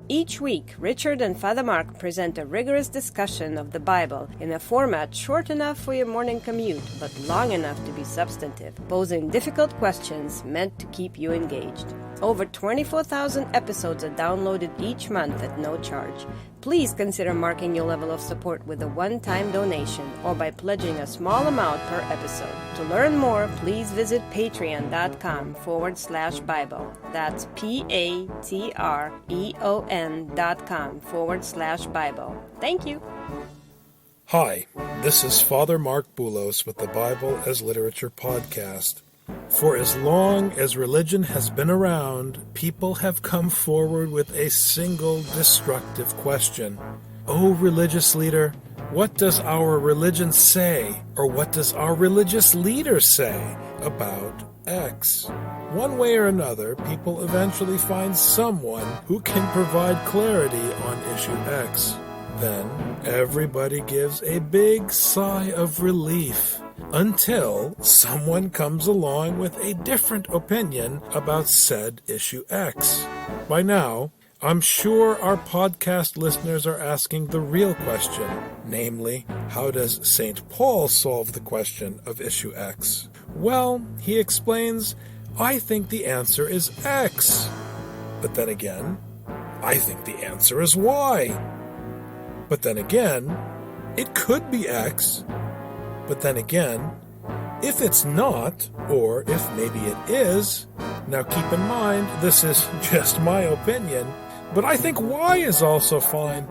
Each week, Richard and Father Mark present a rigorous discussion of the Bible in a format short enough for your morning commute, but long enough to be substantive, posing difficult questions meant to keep you engaged. Over 24,000 episodes are downloaded each month at no charge. Please consider marking your level of support with a one-time donation or by pledging a small amount per episode. To learn more, please visit patreon.com/Bible. That's patreon.com/Bible. Thank you. Hi, this is Father Mark Boulos with the Bible as Literature podcast. For as long as religion has been around, people have come forward with a single destructive question. Oh, religious leader, what does our religion say, or what does our religious leader say about X? One way or another, people eventually find someone who can provide clarity on issue X. Then everybody gives a big sigh of relief until someone comes along with a different opinion about said issue X. By now, I'm sure our podcast listeners are asking the real question, namely, how does St. Paul solve the question of issue X? Well, he explains, I think the answer is X. But then again, I think the answer is Y. But then again, it could be X. But then again, if it's not, or if maybe it is, now keep in mind, this is just my opinion, but I think Y is also fine,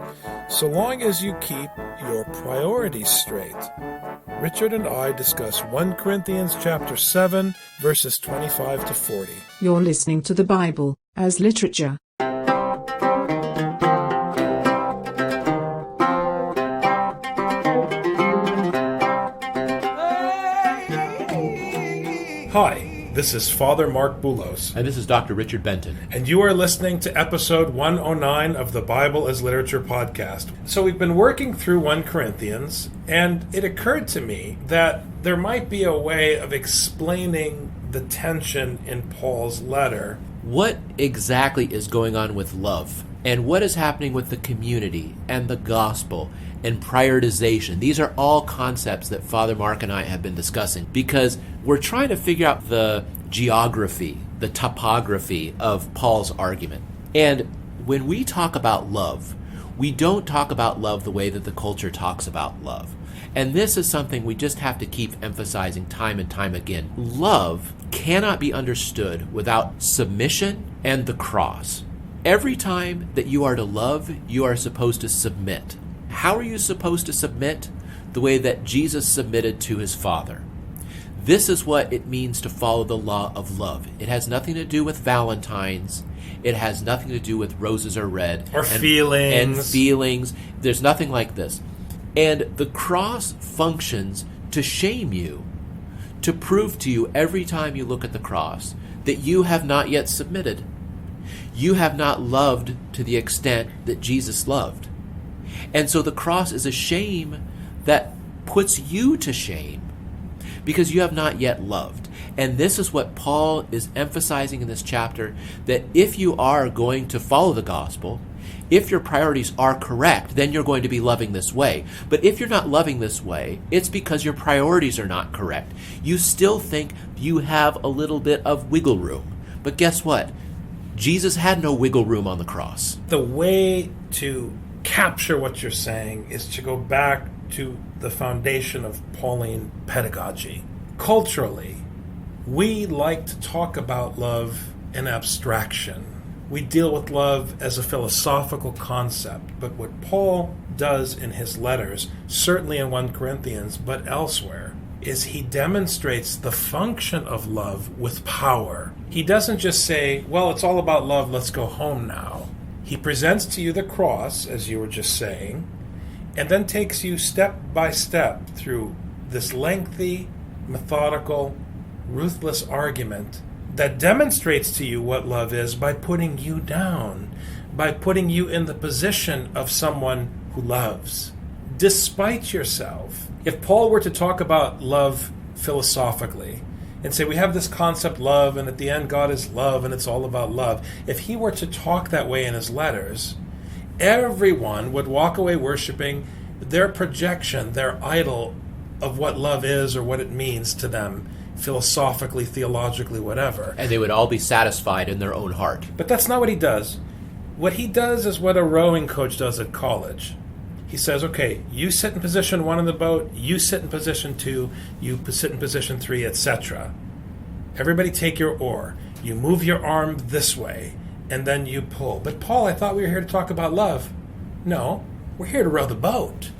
so long as you keep your priorities straight. Richard and I discuss 1 Corinthians chapter 7, verses 25 to 40. You're listening to the Bible as Literature. Hi, this is Father Mark Boulos. And this is Dr. Richard Benton. And you are listening to episode 109 of the Bible as Literature podcast. So we've been working through 1 Corinthians, and it occurred to me that there might be a way of explaining the tension in Paul's letter. What exactly is going on with love? And what is happening with the community and the gospel and prioritization? These are all concepts that Father Mark and I have been discussing because we're trying to figure out the geography, the topography of Paul's argument. And when we talk about love, we don't talk about love the way that the culture talks about love. And this is something we just have to keep emphasizing time and time again. Love cannot be understood without submission and the cross. Every time that you are to love, you are supposed to submit. How are you supposed to submit? The way that Jesus submitted to his Father. This is what it means to follow the law of love. It has nothing to do with Valentine's. It has nothing to do with roses are red. Or feelings. And feelings. There's nothing like this. And the cross functions to shame you, to prove to you every time you look at the cross that you have not yet submitted. You have not loved to the extent that Jesus loved. And so the cross is a shame that puts you to shame because you have not yet loved. And this is what Paul is emphasizing in this chapter, that if you are going to follow the gospel, if your priorities are correct, then you're going to be loving this way. But if you're not loving this way, it's because your priorities are not correct. You still think you have a little bit of wiggle room. But guess what? Jesus had no wiggle room on the cross. The way to capture what you're saying is to go back to the foundation of Pauline pedagogy. Culturally, we like to talk about love in abstraction. We deal with love as a philosophical concept, but what Paul does in his letters, certainly in 1 Corinthians, but elsewhere, is he demonstrates the function of love with power. He doesn't just say, well, it's all about love, let's go home now. He presents to you the cross, as you were just saying, and then takes you step by step through this lengthy, methodical, ruthless argument that demonstrates to you what love is by putting you down, by putting you in the position of someone who loves, despite yourself. If Paul were to talk about love philosophically and say we have this concept love and at the end God is love and it's all about love, if he were to talk that way in his letters, everyone would walk away worshiping their projection, their idol of what love is or what it means to them, philosophically, theologically, whatever. And they would all be satisfied in their own heart. But that's not what he does. What he does is what a rowing coach does at college. He says, okay, you sit in position 1 in the boat, you sit in position 2, you sit in position 3, etc. Everybody take your oar. You move your arm this way, and then you pull. But Paul, I thought we were here to talk about love. No, we're here to row the boat.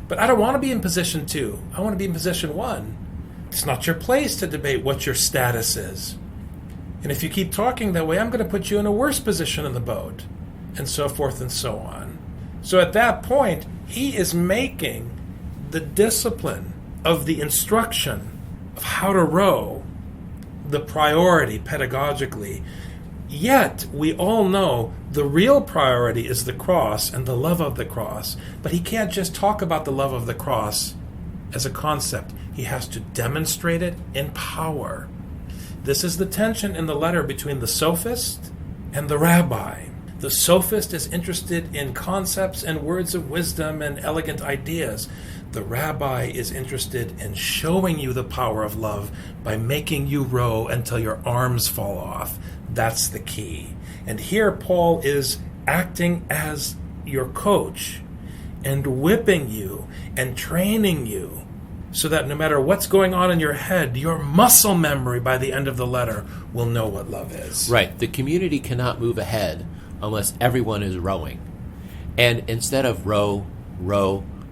But I don't want to be in position 2. I want to be in position 1. It's not your place to debate what your status is. And if you keep talking that way, I'm going to put you in a worse position in the boat, and so forth and so on. So at that point, he is making the discipline of the instruction of how to row the priority pedagogically. Yet, we all know the real priority is the cross and the love of the cross. But he can't just talk about the love of the cross as a concept. He has to demonstrate it in power. This is the tension in the letter between the sophist and the rabbi. The sophist is interested in concepts and words of wisdom and elegant ideas. The rabbi is interested in showing you the power of love by making you row until your arms fall off. That's the key. And here Paul is acting as your coach and whipping you and training you so that no matter what's going on in your head, your muscle memory by the end of the letter will know what love is. Right. The community cannot move ahead unless everyone is rowing. And instead of row,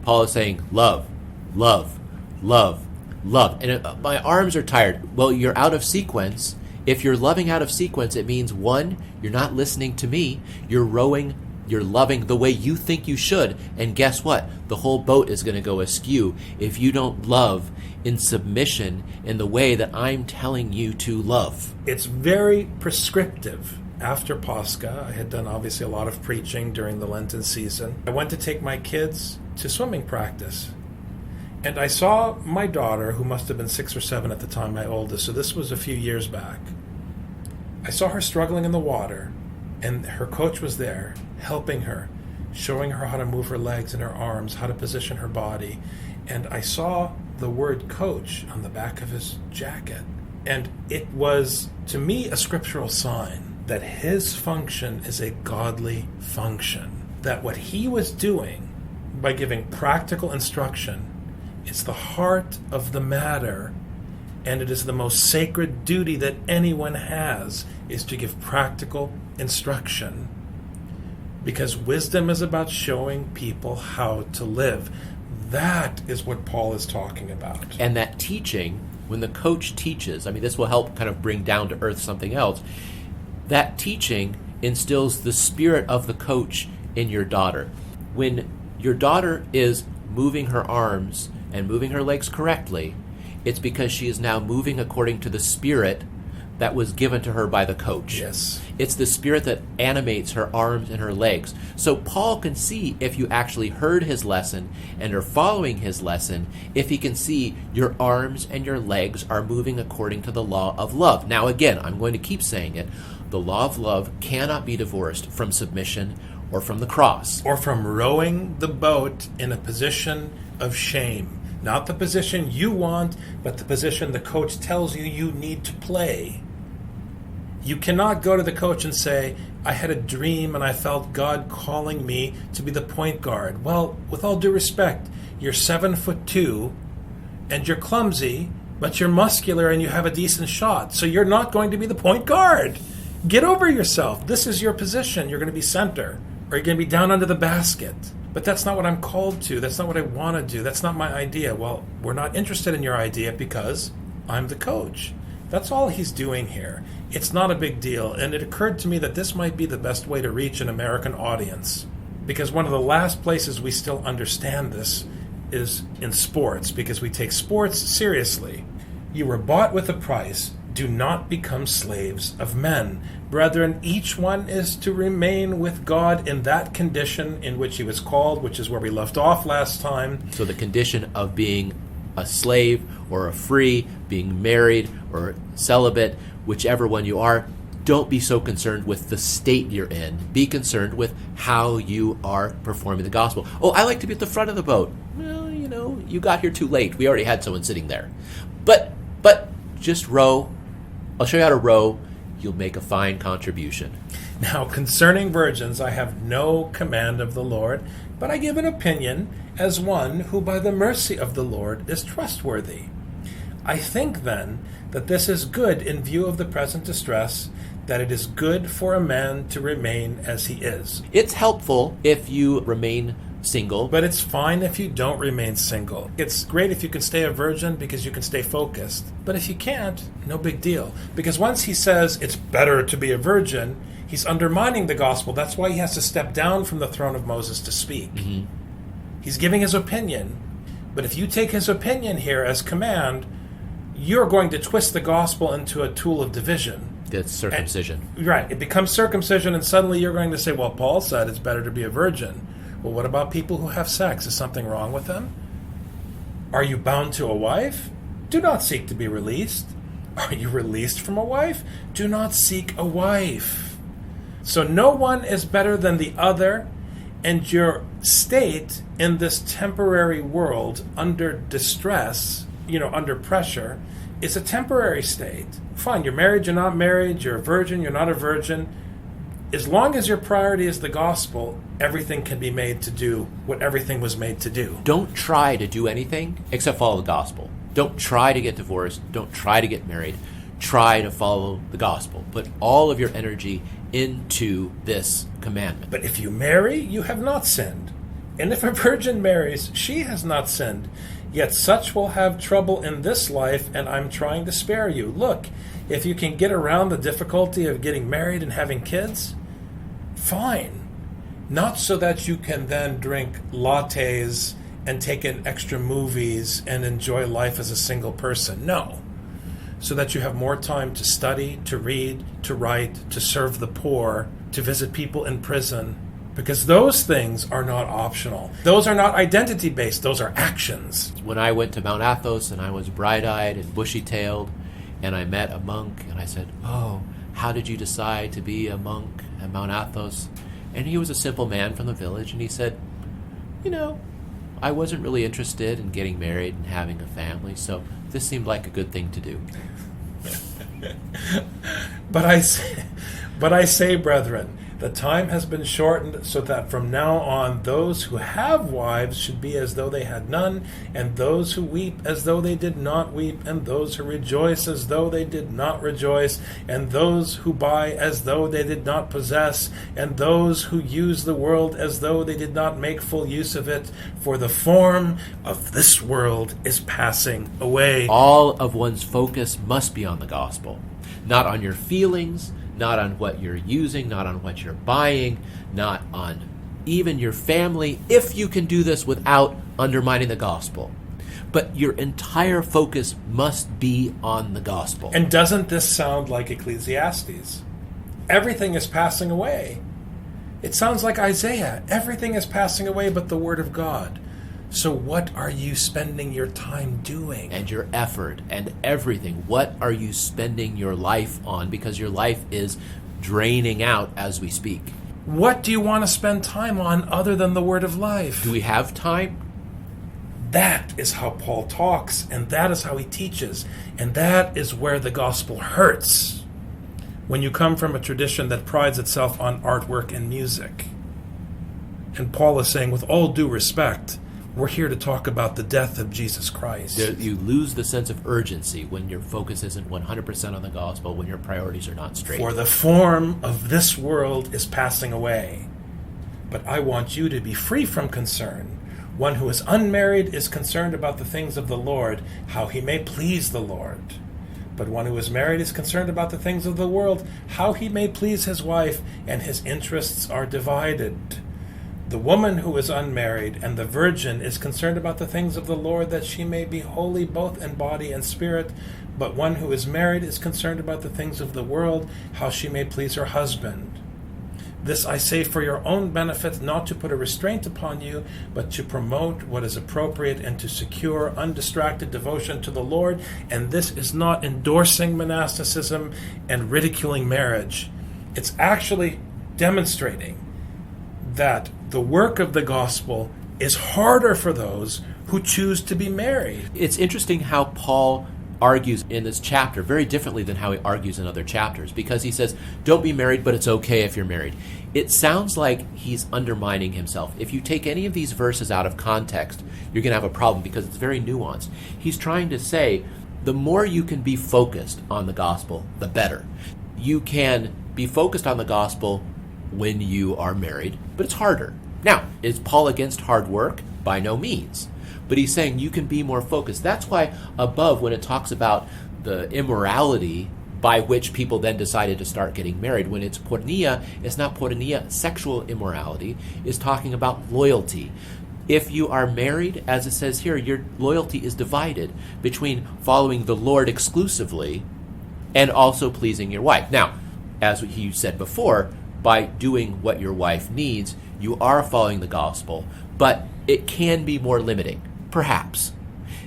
Paul is saying love, love, love, love. And my arms are tired. Well, you're out of sequence. If you're loving out of sequence, it means, 1, you're not listening to me. You're rowing, you're loving the way you think you should. And guess what? The whole boat is going to go askew if you don't love in submission in the way that I'm telling you to love. It's very prescriptive. After Pascha, I had done obviously a lot of preaching during the Lenten season. I went to take my kids to swimming practice. And I saw my daughter, who must have been 6 or 7 at the time, my oldest, so this was a few years back. I saw her struggling in the water, and her coach was there, helping her, showing her how to move her legs and her arms, how to position her body. And I saw the word coach on the back of his jacket. And it was, to me, a scriptural sign that his function is a godly function. That what he was doing by giving practical instruction is the heart of the matter, and it is the most sacred duty that anyone has, is to give practical instruction. Because wisdom is about showing people how to live. That is what Paul is talking about. And that teaching, when the coach teaches, I mean, this will help kind of bring down to earth something else. That teaching instills the spirit of the coach in your daughter. When your daughter is moving her arms and moving her legs correctly, it's because she is now moving according to the spirit that was given to her by the coach. Yes. It's the spirit that animates her arms and her legs. So Paul can see if you actually heard his lesson and are following his lesson, if he can see your arms and your legs are moving according to the law of love. Now again, I'm going to keep saying it. The law of love cannot be divorced from submission or from the cross. Or from rowing the boat in a position of shame. Not the position you want, but the position the coach tells you you need to play. You cannot go to the coach and say, I had a dream and I felt God calling me to be the point guard. Well, with all due respect, you're 7'2" and you're clumsy, but you're muscular and you have a decent shot. So you're not going to be the point guard. Get over yourself. This is your position. You're going to be center, or you're going to be down under the basket. But that's not what I'm called to. That's not what I want to do. That's not my idea. Well, we're not interested in your idea because I'm the coach. That's all he's doing here. It's not a big deal. And it occurred to me that this might be the best way to reach an American audience. Because one of the last places we still understand this is in sports, because we take sports seriously. You were bought with a price. Do not become slaves of men. Brethren, each one is to remain with God in that condition in which he was called, which is where we left off last time. So the condition of being a slave or a free, being married or celibate, whichever one you are, don't be so concerned with the state you're in. Be concerned with how you are performing the gospel. Oh, I like to be at the front of the boat. Well, you got here too late. We already had someone sitting there. But just row. I'll show you how to row. You'll make a fine contribution. Now, concerning virgins, I have no command of the Lord, but I give an opinion as one who by the mercy of the Lord is trustworthy. I think then that this is good in view of the present distress, that it is good for a man to remain as he is. It's helpful if you remain single. But it's fine if you don't remain single. It's great if you can stay a virgin because you can stay focused. But if you can't, no big deal. Because once he says it's better to be a virgin, he's undermining the gospel. That's why he has to step down from the throne of Moses to speak. Mm-hmm. He's giving his opinion. But if you take his opinion here as command, you're going to twist the gospel into a tool of division. That's circumcision. Right. It becomes circumcision, and suddenly you're going to say, well, Paul said it's better to be a virgin. Well, what about people who have sex? Is something wrong with them? Are you bound to a wife? Do not seek to be released. Are you released from a wife? Do not seek a wife. So no one is better than the other, and your state in this temporary world under distress, under pressure, is a temporary state. Fine, you're married, you're not married, you're a virgin, you're not a virgin. As long as your priority is the gospel, everything can be made to do what everything was made to do. Don't try to do anything except follow the gospel. Don't try to get divorced. Don't try to get married. Try to follow the gospel. Put all of your energy into this commandment. But if you marry, you have not sinned. And if a virgin marries, she has not sinned. Yet such will have trouble in this life, and I'm trying to spare you. Look, if you can get around the difficulty of getting married and having kids, fine. Not so that you can then drink lattes and take in extra movies and enjoy life as a single person. No. So that you have more time to study, to read, to write, to serve the poor, to visit people in prison. Because those things are not optional. Those are not identity-based. Those are actions. When I went to Mount Athos and I was bright-eyed and bushy-tailed, and I met a monk, and I said, "Oh, how did you decide to be a monk at Mount Athos?" And he was a simple man from the village, and he said, I wasn't really interested in getting married and having a family, so this seemed like a good thing to do. But I say, brethren, the time has been shortened so that from now on those who have wives should be as though they had none, and those who weep as though they did not weep, and those who rejoice as though they did not rejoice, and those who buy as though they did not possess, and those who use the world as though they did not make full use of it, for the form of this world is passing away. All of one's focus must be on the gospel, not on your feelings, not on what you're using, not on what you're buying, not on even your family, if you can do this without undermining the gospel. But your entire focus must be on the gospel. And doesn't this sound like Ecclesiastes? Everything is passing away. It sounds like Isaiah. Everything is passing away but the word of God. So what are you spending your time doing? And your effort and everything. What are you spending your life on? Because your life is draining out as we speak. What do you want to spend time on other than the word of life? Do we have time? That is how Paul talks, and that is how he teaches, and that is where the gospel hurts. When you come from a tradition that prides itself on artwork and music. And Paul is saying, with all due respect, we're here to talk about the death of Jesus Christ. You lose the sense of urgency when your focus isn't 100% on the gospel, when your priorities are not straight. For the form of this world is passing away. But I want you to be free from concern. One who is unmarried is concerned about the things of the Lord, how he may please the Lord. But one who is married is concerned about the things of the world, how he may please his wife, and his interests are divided. The woman who is unmarried and the virgin is concerned about the things of the Lord, that she may be holy both in body and spirit. But one who is married is concerned about the things of the world, how she may please her husband. This I say for your own benefit, not to put a restraint upon you, but to promote what is appropriate and to secure undistracted devotion to the Lord. And this is not endorsing monasticism and ridiculing marriage. It's actually demonstrating that the work of the gospel is harder for those who choose to be married. It's interesting how Paul argues in this chapter very differently than how he argues in other chapters, because he says, don't be married, but it's okay if you're married. It sounds like he's undermining himself. If you take any of these verses out of context, you're going to have a problem because it's very nuanced. He's trying to say the more you can be focused on the gospel, the better. You can be focused on the gospel when you are married, but it's harder. Now, is Paul against hard work? By no means. But he's saying you can be more focused. That's why above, when it talks about the immorality by which people then decided to start getting married, when it's porneia, it's not porneia, sexual immorality, is talking about loyalty. If you are married, as it says here, your loyalty is divided between following the Lord exclusively and also pleasing your wife. Now, as he said before, by doing what your wife needs, you are following the gospel, but it can be more limiting. Perhaps.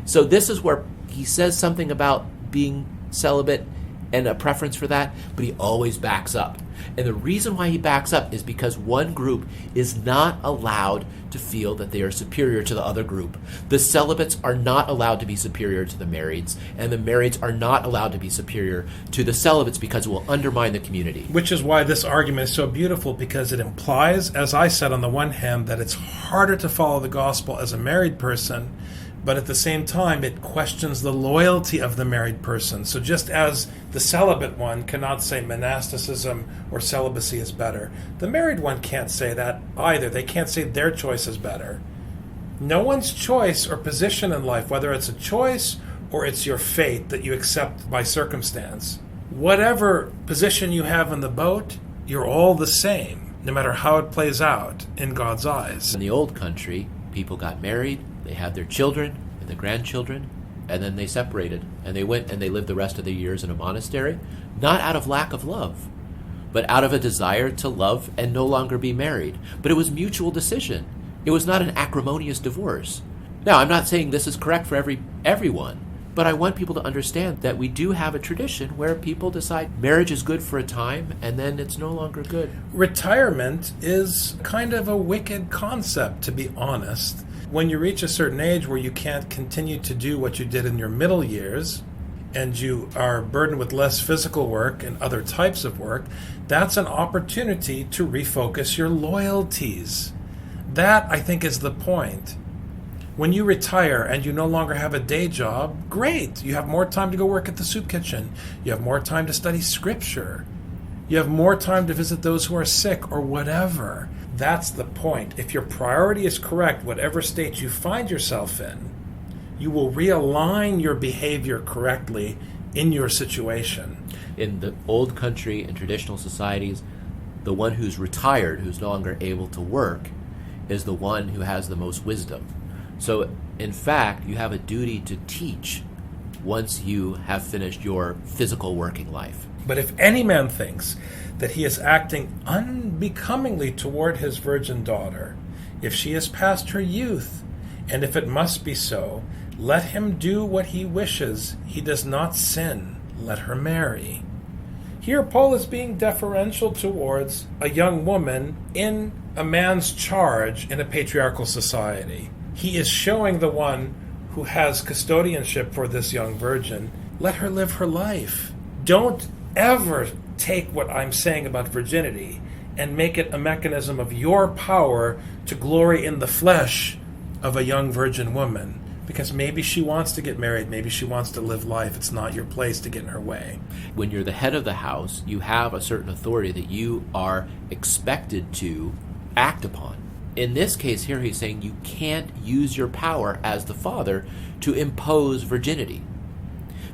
So this is where he says something about being celibate and a preference for that, but he always backs up. And the reason why he backs up is because one group is not allowed to feel that they are superior to the other group. The celibates are not allowed to be superior to the marrieds, and the marrieds are not allowed to be superior to the celibates because it will undermine the community. Which is why this argument is so beautiful, because it implies, as I said on the one hand, that it's harder to follow the gospel as a married person, but at the same time it questions the loyalty of the married person. So just as the celibate one cannot say monasticism or celibacy is better, the married one can't say that either. They can't say their choice is better. No one's choice or position in life, whether it's a choice or it's your fate that you accept by circumstance, whatever position you have in the boat, you're all the same, no matter how it plays out in God's eyes. In the old country, people got married, they had their children and their grandchildren, and then they separated, and they went and they lived the rest of their years in a monastery, not out of lack of love, but out of a desire to love and no longer be married. But it was mutual decision. It was not an acrimonious divorce. Now, I'm not saying this is correct for everyone, but I want people to understand that we do have a tradition where people decide marriage is good for a time, and then it's no longer good. Retirement is kind of a wicked concept, to be honest. When you reach a certain age where you can't continue to do what you did in your middle years, and you are burdened with less physical work and other types of work, that's an opportunity to refocus your loyalties. That, I think, is the point. When you retire and you no longer have a day job, great. You have more time to go work at the soup kitchen. You have more time to study scripture. You have more time to visit those who are sick or whatever. That's the point. If your priority is correct, whatever state you find yourself in, you will realign your behavior correctly in your situation. In the old country and traditional societies, the one who's retired, who's no longer able to work, is the one who has the most wisdom. So, in fact, you have a duty to teach once you have finished your physical working life. But if any man thinks that he is acting unbecomingly toward his virgin daughter, if she is past her youth, and if it must be so, let him do what he wishes. He does not sin. Let her marry. Here Paul is being deferential towards a young woman in a man's charge in a patriarchal society. He is showing the one who has custodianship for this young virgin, let her live her life. Don't ever take what I'm saying about virginity and make it a mechanism of your power to glory in the flesh of a young virgin woman. Because maybe she wants to get married, maybe she wants to live life. It's not your place to get in her way. When you're the head of the house, you have a certain authority that you are expected to act upon. In this case here, he's saying you can't use your power as the father to impose virginity.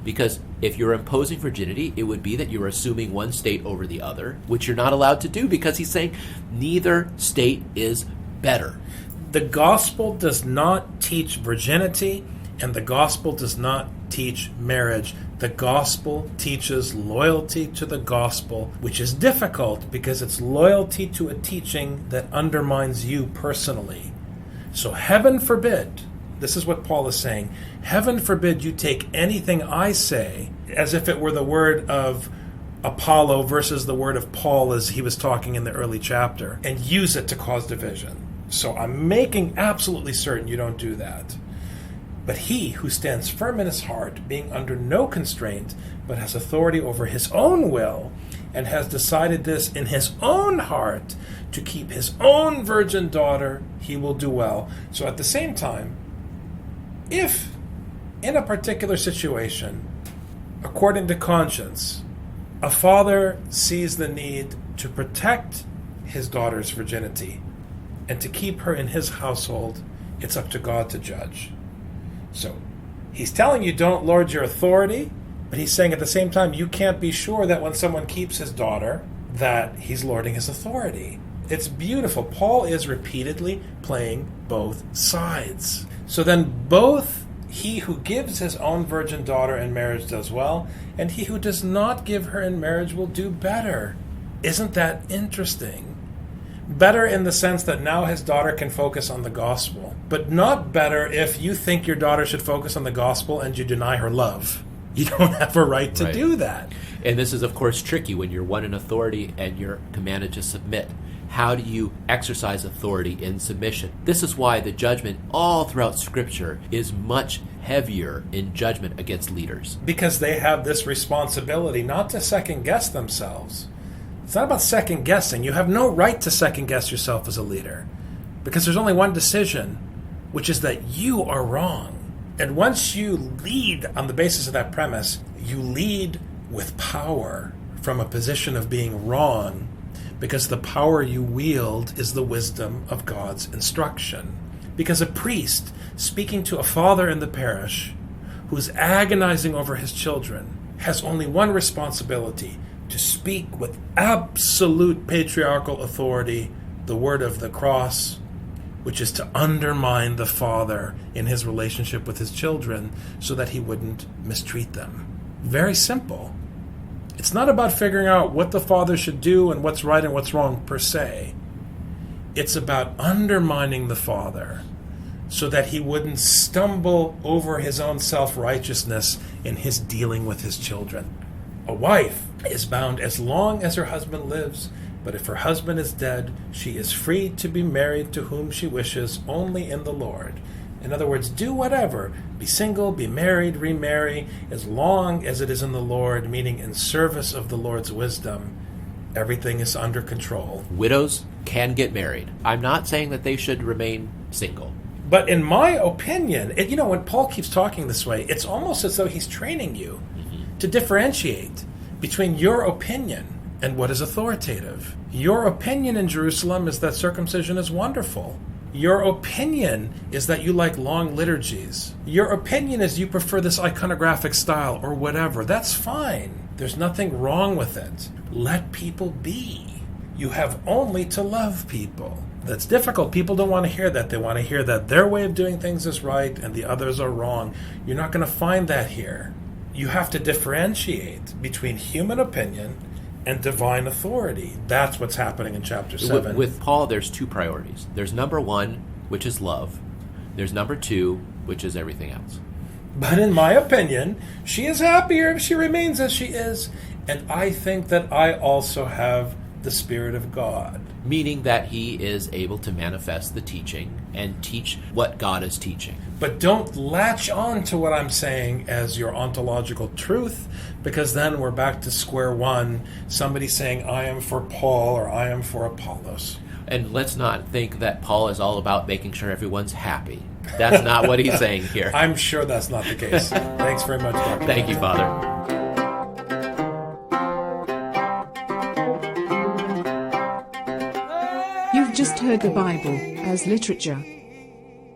Because if you're imposing virginity, it would be that you're assuming one state over the other, which you're not allowed to do, because he's saying neither state is better. The gospel does not teach virginity, and the gospel does not teach marriage. The gospel teaches loyalty to the gospel, which is difficult because it's loyalty to a teaching that undermines you personally. So heaven forbid, this is what Paul is saying, heaven forbid you take anything I say as if it were the word of Apollo versus the word of Paul as he was talking in the early chapter, and use it to cause division. So I'm making absolutely certain you don't do that. But he who stands firm in his heart, being under no constraint, but has authority over his own will, and has decided this in his own heart, to keep his own virgin daughter, he will do well. So at the same time, if in a particular situation, according to conscience, a father sees the need to protect his daughter's virginity and to keep her in his household, it's up to God to judge. So he's telling you don't lord your authority, but he's saying at the same time you can't be sure that when someone keeps his daughter that he's lording his authority. It's beautiful. Paul is repeatedly playing both sides. So then both he who gives his own virgin daughter in marriage does well, and he who does not give her in marriage will do better. Isn't that interesting? Better in the sense that now his daughter can focus on the gospel, but not better if you think your daughter should focus on the gospel and you deny her love. You don't have a right to do that. And this is, of course, tricky when you're one in authority and you're commanded to submit. How do you exercise authority in submission? This is why the judgment all throughout Scripture is much heavier in judgment against leaders. Because they have this responsibility not to second-guess themselves. It's not about second-guessing. You have no right to second-guess yourself as a leader. Because there's only one decision, which is that you are wrong. And once you lead on the basis of that premise, you lead with power from a position of being wrong, because the power you wield is the wisdom of God's instruction. Because a priest speaking to a father in the parish who's agonizing over his children has only one responsibility: to speak with absolute patriarchal authority the word of the cross, which is to undermine the father in his relationship with his children so that he wouldn't mistreat them. Very simple. It's not about figuring out what the father should do and what's right and what's wrong per se. It's about undermining the father so that he wouldn't stumble over his own self-righteousness in his dealing with his children. A wife is bound as long as her husband lives, but if her husband is dead, she is free to be married to whom she wishes, only in the Lord. In other words, do whatever. Be single, be married, remarry, as long as it is in the Lord, meaning in service of the Lord's wisdom. Everything is under control. Widows can get married. I'm not saying that they should remain single. But in my opinion, when Paul keeps talking this way, it's almost as though he's training you to differentiate between your opinion and what is authoritative. Your opinion in Jerusalem is that circumcision is wonderful. Your opinion is that you like long liturgies. Your opinion is you prefer this iconographic style or whatever. That's fine. There's nothing wrong with it. Let people be. You have only to love people. That's difficult. People don't want to hear that. They want to hear that their way of doing things is right and the others are wrong. You're not going to find that here. You have to differentiate between human opinion and divine authority. That's what's happening in chapter 7. With Paul, there's two priorities. There's number one, which is love. There's number two, which is everything else. But in my opinion, she is happier if she remains as she is. And I think that I also have the Spirit of God. Meaning that he is able to manifest the teaching and teach what God is teaching. But don't latch on to what I'm saying as your ontological truth, because then we're back to square one. Somebody saying, I am for Paul or I am for Apollos. And let's not think that Paul is all about making sure everyone's happy. That's not what he's saying here. I'm sure that's not the case. Thanks very much, Dr. Thank you, Father. You've just heard the Bible as literature.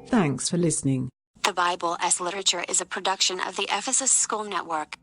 Thanks for listening. The Bible as Literature is a production of the Ephesus School Network.